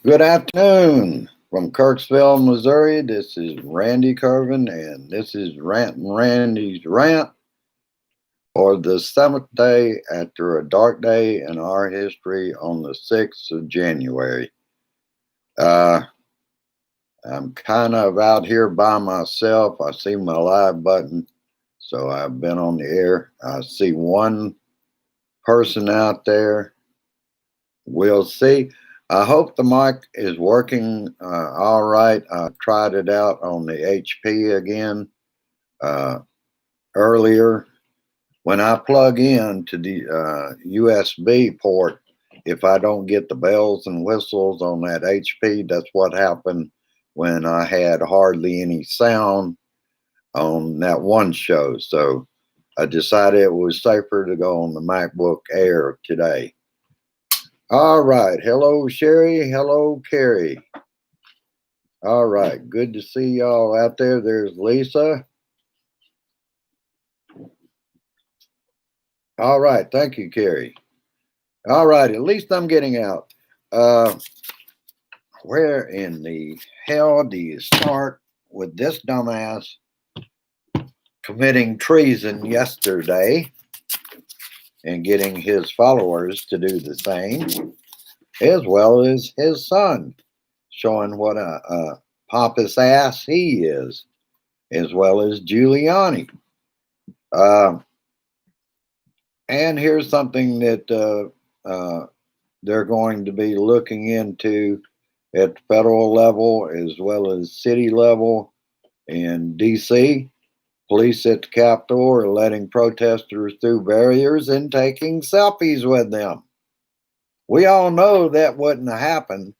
Good afternoon from Kirksville, Missouri. This is Randy Curvin, and this is Rantin Randy's Rant for the seventh day after a dark day in our history on the 6th of January. I'm kind of out here by myself. I see my live button, so I've been on the air. I see one person out there. We'll see. I hope the mic is working all right. I tried it out on the HP again earlier. When I plug in to the USB port, if I don't get the bells and whistles on that HP, that's what happened when I had hardly any sound on that one show. So I decided it was safer to go on the MacBook Air today. All right. Hello, Sherry. Hello, Carrie. All right. Good to see y'all out there. There's Lisa. All right. Thank you, Carrie. All right. At least I'm getting out. Where in the hell do you start with this dumbass committing treason yesterday and getting his followers to do the same, as well as his son, showing what a pompous ass he is, as well as Giuliani. And here's something that they're going to be looking into at the federal level as well as city level in D.C. Police at the Capitol are letting protesters through barriers and taking selfies with them. We all know that wouldn't happen.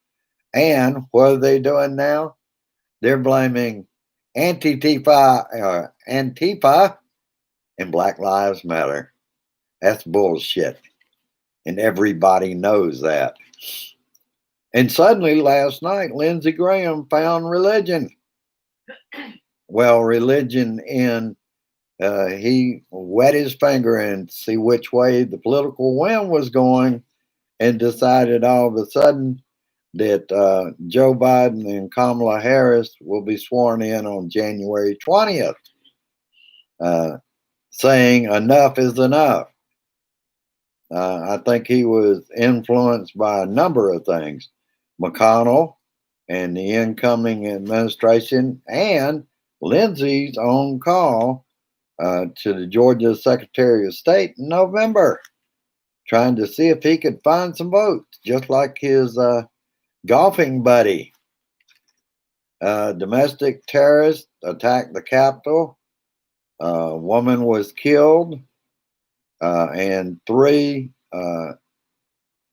And what are they doing now? They're blaming Antifa and Black Lives Matter. That's bullshit. And everybody knows that. And suddenly last night, Lindsey Graham found religion. Well, religion in, he wet his finger and see which way the political wind was going and decided all of a sudden that Joe Biden and Kamala Harris will be sworn in on January 20th, saying enough is enough. I think he was influenced by a number of things. McConnell and the incoming administration and Lindsey's own call to the Georgia Secretary of State in November, trying to see if he could find some votes, just like his golfing buddy. Domestic terrorists attacked the Capitol. A woman was killed, and 3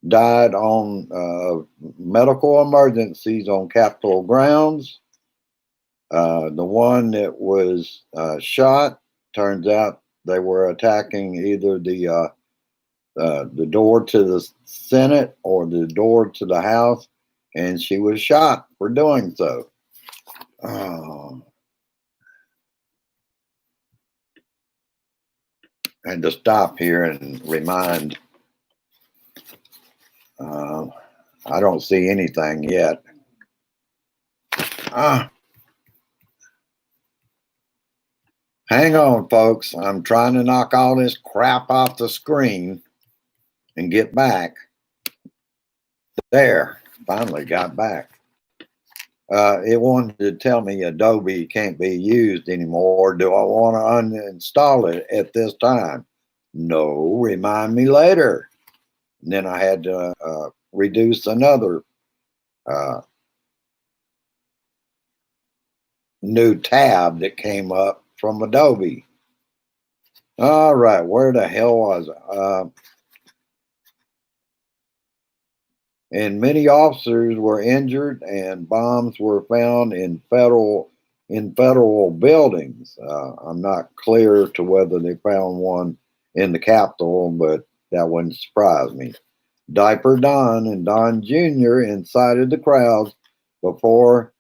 died on medical emergencies on Capitol grounds. The one that was shot, turns out they were attacking either the door to the Senate or the door to the House, and she was shot for doing so. I had to stop here and remind. I don't see anything yet. Hang on, folks. I'm trying to knock all this crap off the screen and get back. There, finally got back. It wanted to tell me Adobe can't be used anymore. Do I want to uninstall it at this time? No, remind me later. And then I had to reduce another new tab that came up from Adobe. All right, where the hell was I? And many officers were injured, and bombs were found in federal buildings. I'm not clear to whether they found one in the Capitol, but that wouldn't surprise me. Diaper Don and Don Jr. incited the crowds before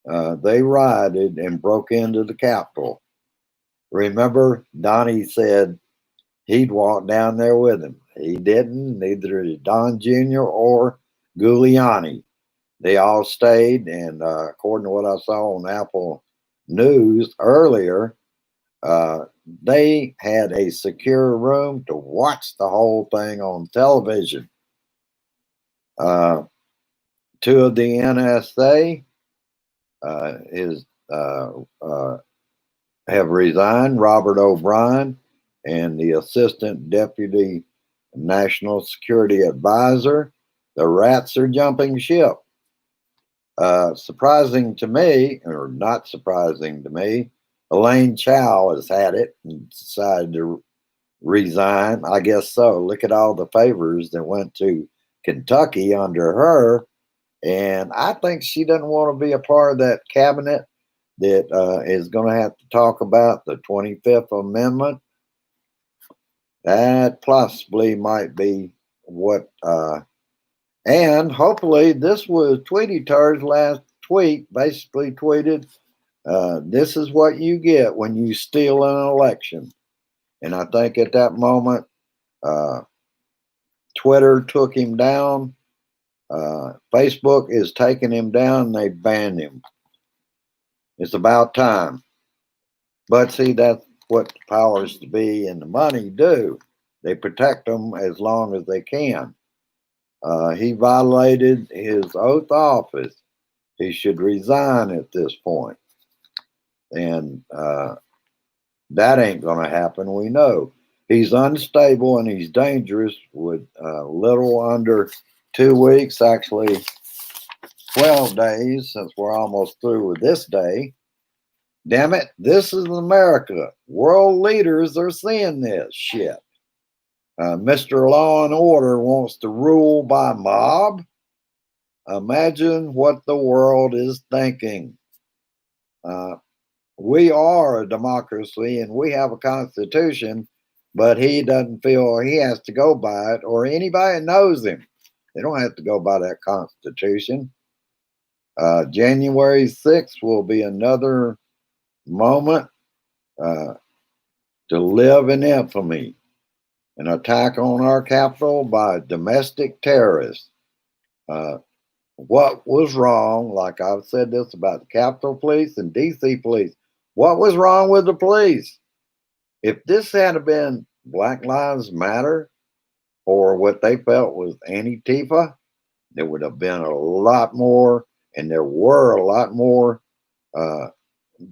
they rioted and broke into the Capitol. Remember, Donnie said he'd walk down there with him. He didn't, neither did Don Jr. or Giuliani. They all stayed, and according to what I saw on Apple News earlier, they had a secure room to watch the whole thing on television. Two of the NSA is have resigned. Robert O'Brien and the Assistant Deputy National Security Advisor. The rats are jumping ship. Surprising to me, or not surprising to me, Elaine Chao has had it and decided to resign. I guess so. Look at all the favors that went to Kentucky under her. And I think she doesn't want to be a part of that cabinet that is going to have to talk about the 25th Amendment. That possibly might be what, and hopefully this was Tweety Tur's last tweet, basically tweeted, this is what you get when you steal an election. And I think at that moment, Twitter took him down. Facebook is taking him down, and they banned him. It's about time. But see, that's what the powers to be and the money do. They protect them as long as they can. He violated his oath of office. He should resign at this point. And that ain't going to happen, we know. He's unstable and he's dangerous with little under 2 weeks, actually 12 days, since we're almost through with this day. Damn it, this is America. World leaders are seeing this shit. Mr. Law and Order wants to rule by mob. Imagine what the world is thinking. We are a democracy and we have a constitution, but he doesn't feel he has to go by it, or anybody that knows him. They don't have to go by that constitution. January 6th will be another moment to live in infamy. An attack on our capital by domestic terrorists. What was wrong? Like I've said this about the Capitol Police and DC Police. What was wrong with the police? If this had been Black Lives Matter or what they felt was Antifa, there would have been a lot more, and there were a lot more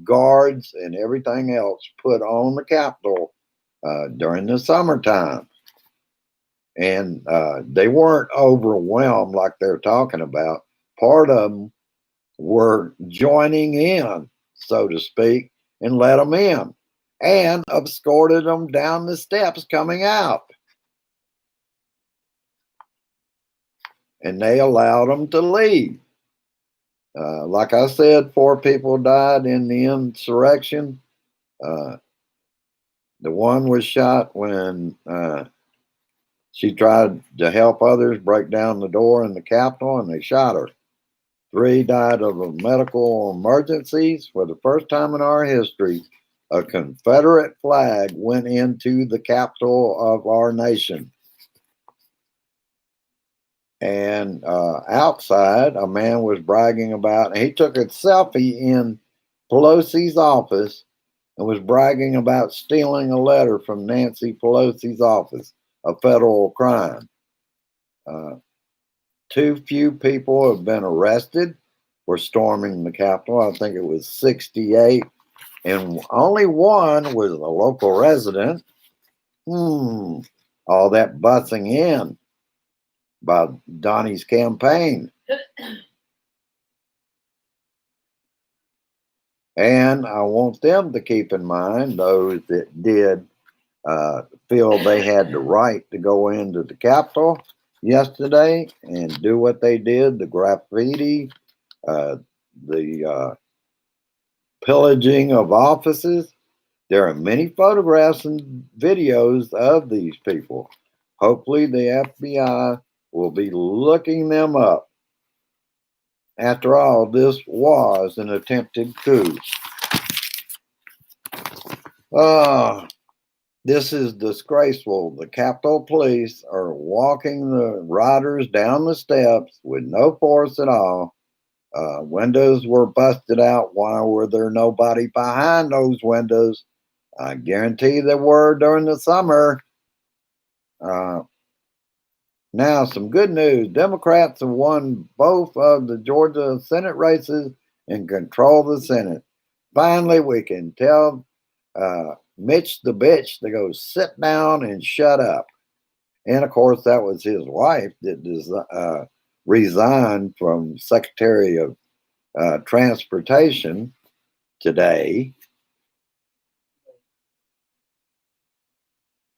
guards and everything else put on the Capitol during the summertime. And they weren't overwhelmed like they're talking about. Part of them were joining in, so to speak, and let them in and escorted them down the steps coming out. And they allowed them to leave. Like I said, 4 people died in the insurrection. The one was shot when she tried to help others break down the door in the Capitol, and they shot her. 3 died of medical emergencies. For the first time in our history, a Confederate flag went into the capital of our nation. And outside, a man was bragging about, he took a selfie in Pelosi's office and was bragging about stealing a letter from Nancy Pelosi's office, a federal crime. Too few people have been arrested for storming the Capitol. I think it was 68. And only one was a local resident. All that busing in by Donnie's campaign. And I want them to keep in mind, those that did feel they had the right to go into the Capitol yesterday and do what they did, the graffiti, the pillaging of offices. There are many photographs and videos of these people. Hopefully the FBI will be looking them up. After all, this was an attempted coup. This is disgraceful. The Capitol Police are walking the rioters down the steps with no force at all. Windows were busted out. Why were there nobody behind those windows? I guarantee there were during the summer. Uh, Now, some good news. Democrats have won both of the Georgia Senate races and control the Senate. Finally, we can tell Mitch the bitch to go sit down and shut up. And of course, that was his wife that resigned from Secretary of Transportation today.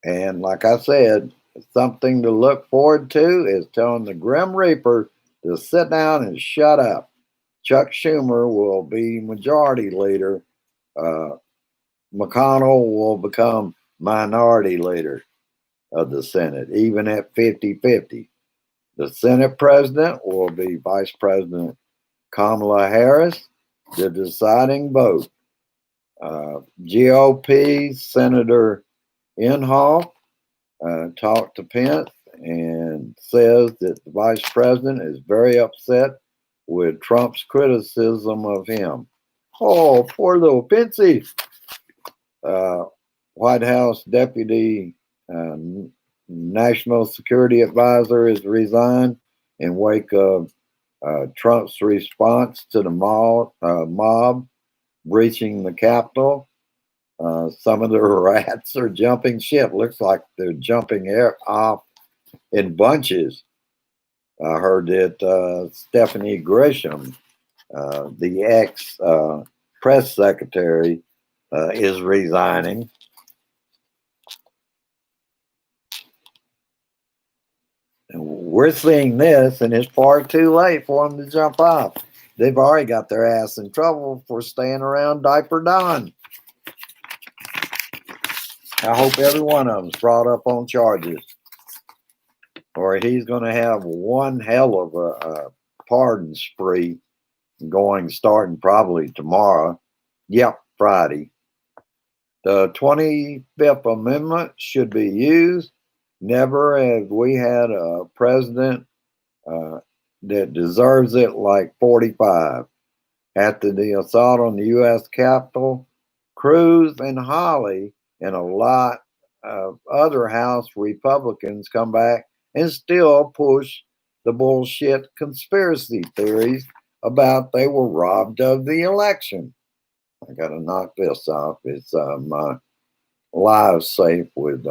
And like I said, something to look forward to is telling the Grim Reaper to sit down and shut up. Chuck Schumer will be majority leader. Uh, McConnell will become minority leader of the Senate, even at 50-50. The Senate president will be Vice President Kamala Harris, the deciding vote. GOP Senator Inhofe talked to Pence and says that the vice president is very upset with Trump's criticism of him. Oh, poor little Pencey. White House Deputy National Security Advisor has resigned in wake of Trump's response to the mob breaching the Capitol. Some of the rats are jumping ship. Looks like they're jumping off in bunches. I heard that Stephanie Grisham, the ex press secretary, is resigning. And we're seeing this, and it's far too late for them to jump off. They've already got their ass in trouble for staying around Diaper Don. I hope every one of them's brought up on charges, or he's going to have one hell of a pardon spree starting probably tomorrow. Yep, Friday. The 25th Amendment should be used. Never have we had a president that deserves it like 45. After the assault on the U.S. Capitol, Cruz and Holly and a lot of other House Republicans come back and still push the bullshit conspiracy theories about they were robbed of the election. I got to knock this off. It's my live safe with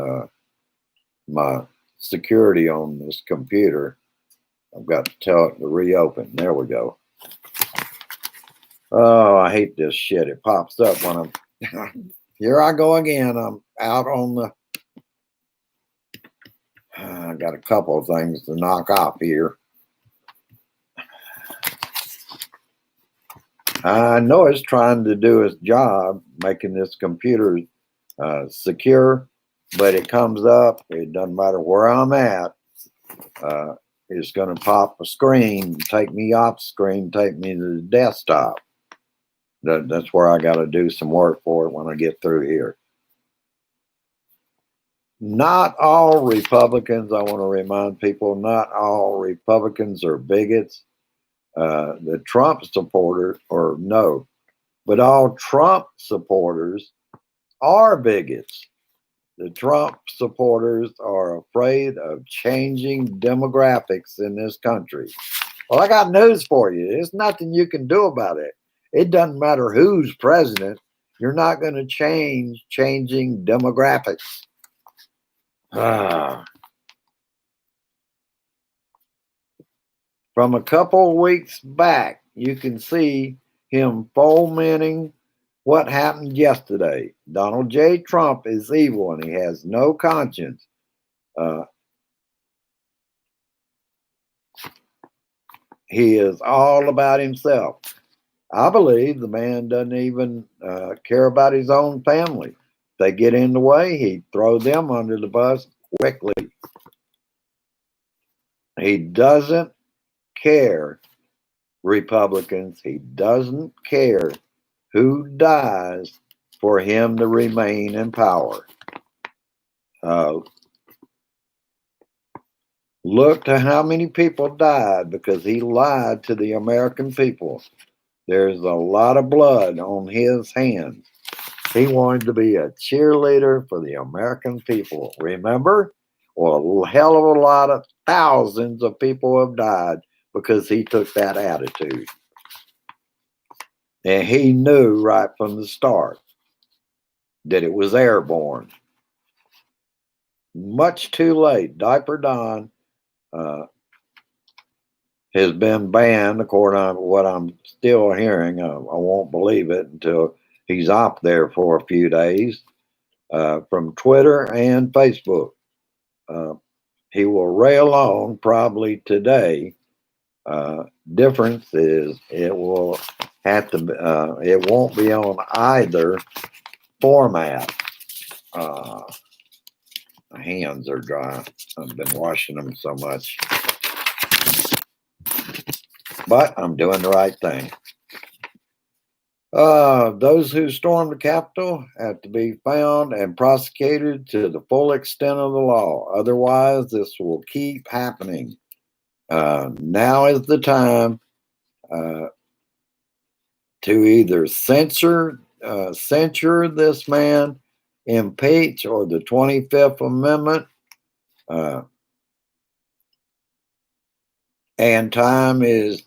my security on this computer. I've got to tell it to reopen. There we go. Oh, I hate this shit. It pops up when I'm here. I go again. I'm out on the. I got a couple of things to knock off here. I know it's trying to do its job, making this computer secure, but it comes up. It doesn't matter where I'm at. It's going to pop a screen, take me off screen, take me to the desktop. That's where I got to do some work for it when I get through here. Not all Republicans, I want to remind people, not all Republicans are bigots. The Trump supporters, or no, but all Trump supporters are bigots. The Trump supporters are afraid of changing demographics in this country. Well, I got news for you. There's nothing you can do about it. It doesn't matter who's president. You're not going to change changing demographics. From a couple of weeks back, you can see him fomenting what happened yesterday. Donald J. Trump is evil and he has no conscience. He is all about himself. I believe the man doesn't even care about his own family. If they get in the way, he'd throw them under the bus quickly. He doesn't care, Republicans. He doesn't care who dies for him to remain in power. Look to how many people died because he lied to the American people. There's a lot of blood on his hands. He wanted to be a cheerleader for the American people. Remember? Well, a hell of a lot of thousands of people have died because he took that attitude. And he knew right from the start that it was airborne. Much too late. Diaper Don uh, has been banned, according to what I'm still hearing. I won't believe it until he's up there for a few days from Twitter and Facebook. Uh, he will rail on probably today. Difference is it will have to. It won't be on either format. Uh, my hands are dry. I've been washing them so much, but I'm doing the right thing. Those who stormed the Capitol have to be found and prosecuted to the full extent of the law. Otherwise, this will keep happening. Now is the time uh, to either censure this man, impeach, or the 25th Amendment. Uh, and time is,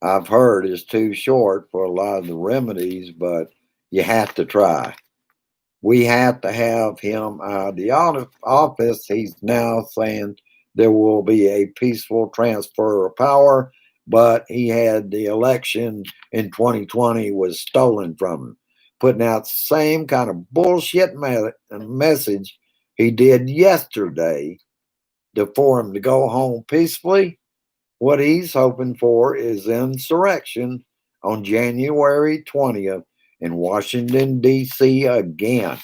I've heard, is too short for a lot of the remedies, but you have to try. We have to have him out of the office. He's now saying there will be a peaceful transfer of power, but he had the election in 2020 was stolen from him, putting out the same kind of bullshit message he did yesterday for him to go home peacefully. What he's hoping for is insurrection on January 20th in Washington, D.C. again.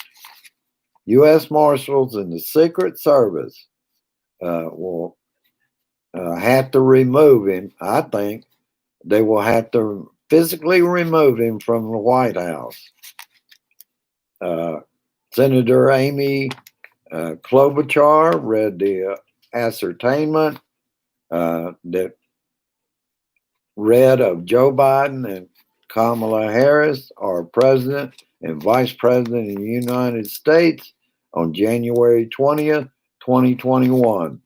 U.S. Marshals and the Secret Service will have to remove him. I think they will have to physically remove him from the White House. Senator Amy Klobuchar read the ascertainment that read of Joe Biden and Kamala Harris are president and vice president of the United States on January 20th, 2021.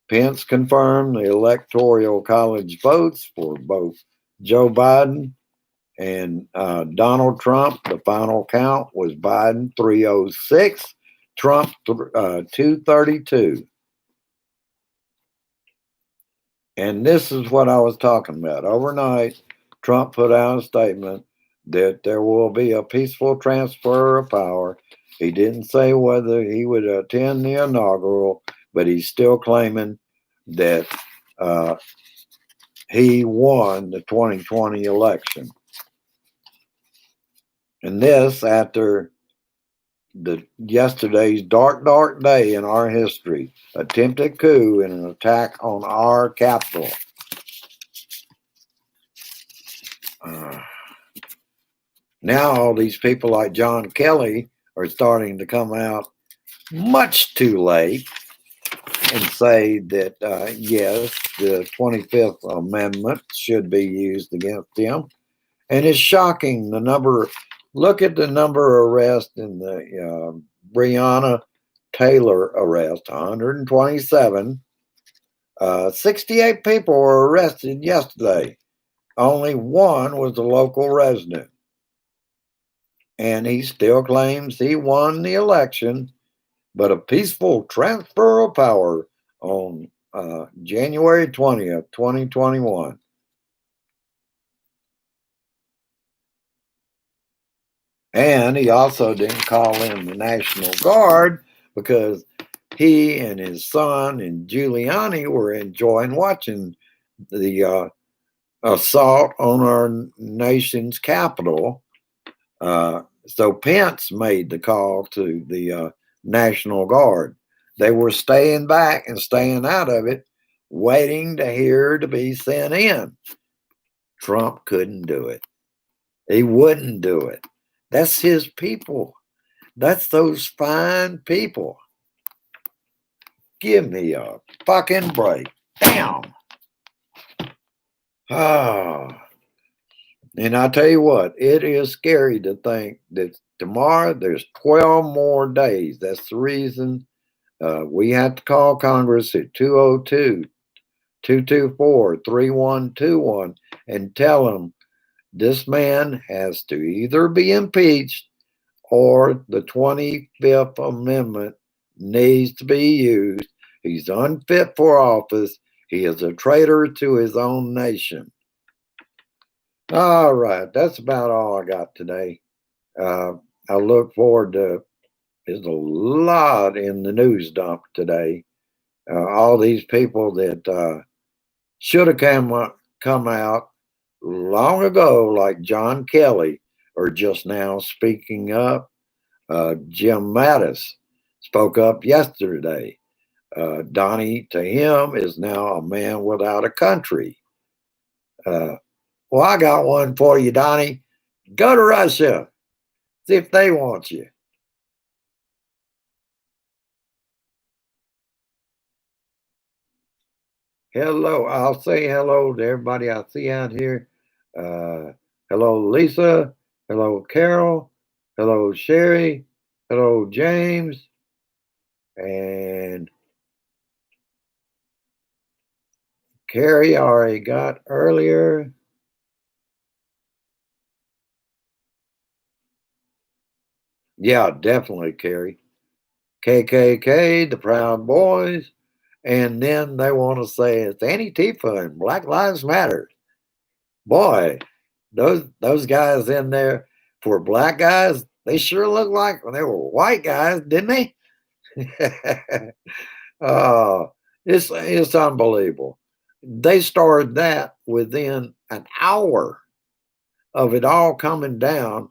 Pence confirmed the Electoral College votes for both Joe Biden and Donald Trump. The final count was Biden 306, Trump 232. And this is what I was talking about. Overnight, Trump put out a statement that there will be a peaceful transfer of power. He didn't say whether he would attend the inaugural, but he's still claiming that he won the 2020 election. And this after yesterday's dark day in our history, attempted coup and an attack on our capital. Now all these people like John Kelly are starting to come out much too late and say that, yes, the 25th Amendment should be used against him. And it's shocking the number. Look at the number of arrests in the Breonna Taylor arrest, 127. 68 people were arrested yesterday. Only one was a local resident. And he still claims he won the election, but a peaceful transfer of power on January 20th, 2021. And he also didn't call in the National Guard because he and his son and Giuliani were enjoying watching the assault on our nation's capital. So Pence made the call to the National Guard. They were staying back and staying out of it, waiting to hear to be sent in. Trump couldn't do it. He wouldn't do it. That's his people. That's those fine people. Give me a fucking break. Damn. Ah. And I tell you what, it is scary to think that tomorrow there's 12 more days. That's the reason we have to call Congress at 202 224 3121 and tell them this man has to either be impeached or the 25th Amendment needs to be used. He's unfit for office. He is a traitor to his own nation. All right, that's about all I got today. I look forward to. There's a lot in the news dump today. All these people that should have come out long ago, like John Kelly, are just now speaking up. Jim Mattis spoke up yesterday. Donnie, to him, is now a man without a country. Well, I got one for you, Donnie. Go to Russia. See if they want you. Hello. I'll say hello to everybody I see out here. Hello, Lisa. Hello, Carol. Hello, Sherry. Hello, James. And Carrie I already got earlier. Yeah, definitely, Carrie. KKK, the Proud Boys. And then they want to say it's Antifa and Black Lives Matter. Boy, those guys in there for black guys, they sure look like when they were white guys, didn't they? Oh, it's unbelievable. They started that within an hour of it all coming down.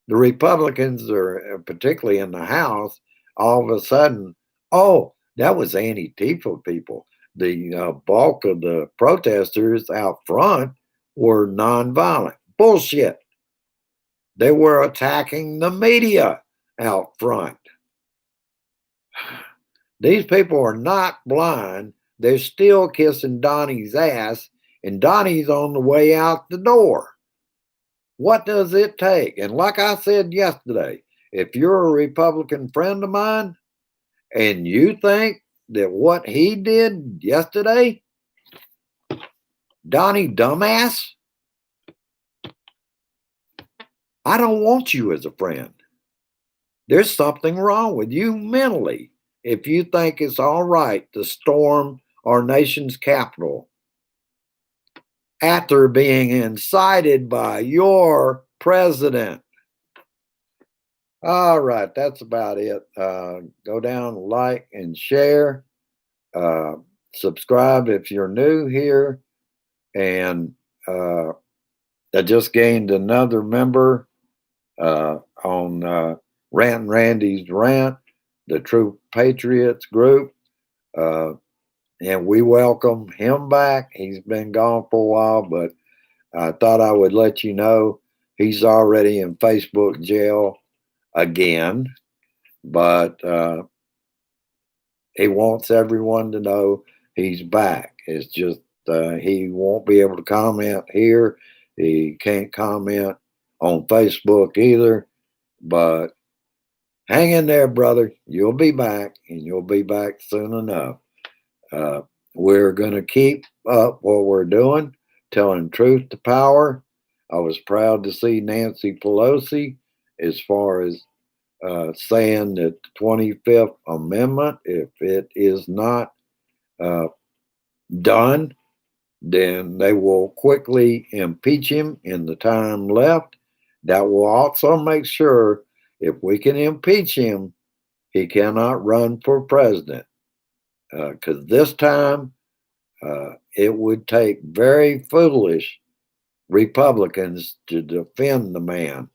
The Republicans are particularly in the House. All of a sudden, oh, that was Antifa people. The bulk of the protesters out front were nonviolent. Bullshit. They were attacking the media out front. These people are not blind. They're still kissing Donnie's ass, and Donnie's on the way out the door. What does it take? And like I said yesterday, if you're a Republican friend of mine and you think that what he did yesterday, Donnie dumbass, I don't want you as a friend. There's something wrong with you mentally if you think it's all right to storm our nation's capital after being incited by your president. All right, that's about it. Go down, like, and share. Subscribe if you're new here. And I just gained another member on Rant and Randy's Rant, the True Patriots group. And we welcome him back. He's been gone for a while, but I thought I would let you know he's already in Facebook jail again. But he wants everyone to know he's back. It's just he won't be able to comment here. He can't comment on Facebook either. But hang in there, brother. You'll be back, and you'll be back soon enough. We're going to keep up what we're doing, telling truth to power. I was proud to see Nancy Pelosi as far as saying that the 25th Amendment, if it is not done, then they will quickly impeach him in the time left. That will also make sure if we can impeach him, he cannot run for president. Because this time, it would take very foolish Republicans to defend the man.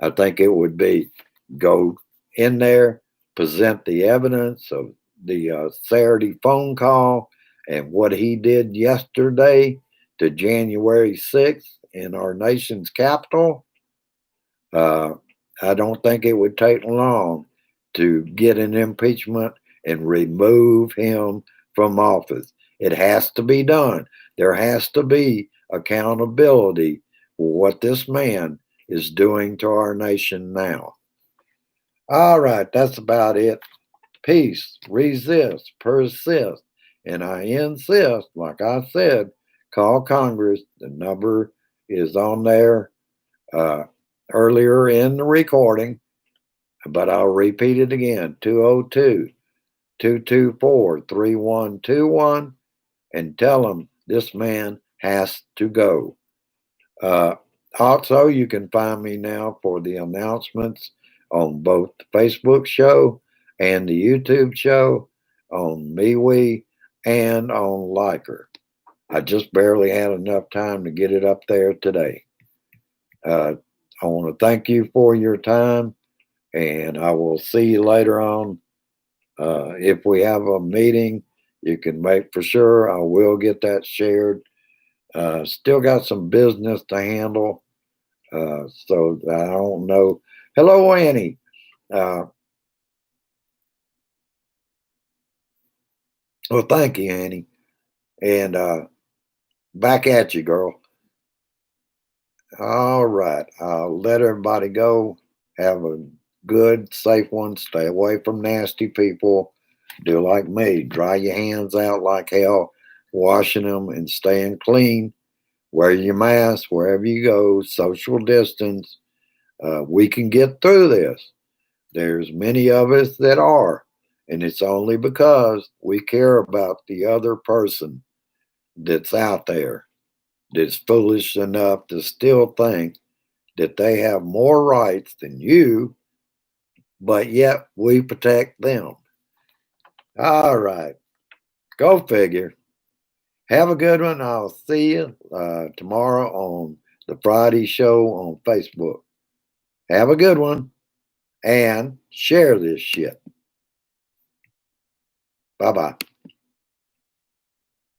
I think it would be go in there, present the evidence of the Saturday phone call and what he did yesterday to January 6th in our nation's capital. I don't think it would take long to get an impeachment and remove him from office. It has to be done. There has to be accountability for what this man is doing to our nation now. All right, that's about it. Peace, resist, persist. And I insist, like I said, call Congress. The number is on there uh, earlier in the recording, but I'll repeat it again 202 224 3121 and tell them this man has to go. Uh, Also, you can find me now for the announcements on both the Facebook show and the YouTube show, on MeWe and on Liker. I just barely had enough time to get it up there today. Uh, I want to thank you for your time, and I will see you later on. If we have a meeting, you can make for sure I will get that shared. Still got some business to handle, so I don't know. Hello, Annie. Uh, well, thank you, Annie. And back at you, girl. All right. I'll let everybody go. Have a good, safe one. Stay away from nasty people. Do like me. Dry your hands out like hell, washing them and staying clean. Wear your mask wherever you go. Social distance. We can get through this. There's many of us that are. And it's only because we care about the other person that's out there that's foolish enough to still think that they have more rights than you, but yet we protect them. All right, go figure. Have a good one. I'll see you tomorrow on the Friday show on Facebook. Have a good one and share this shit. Bye bye.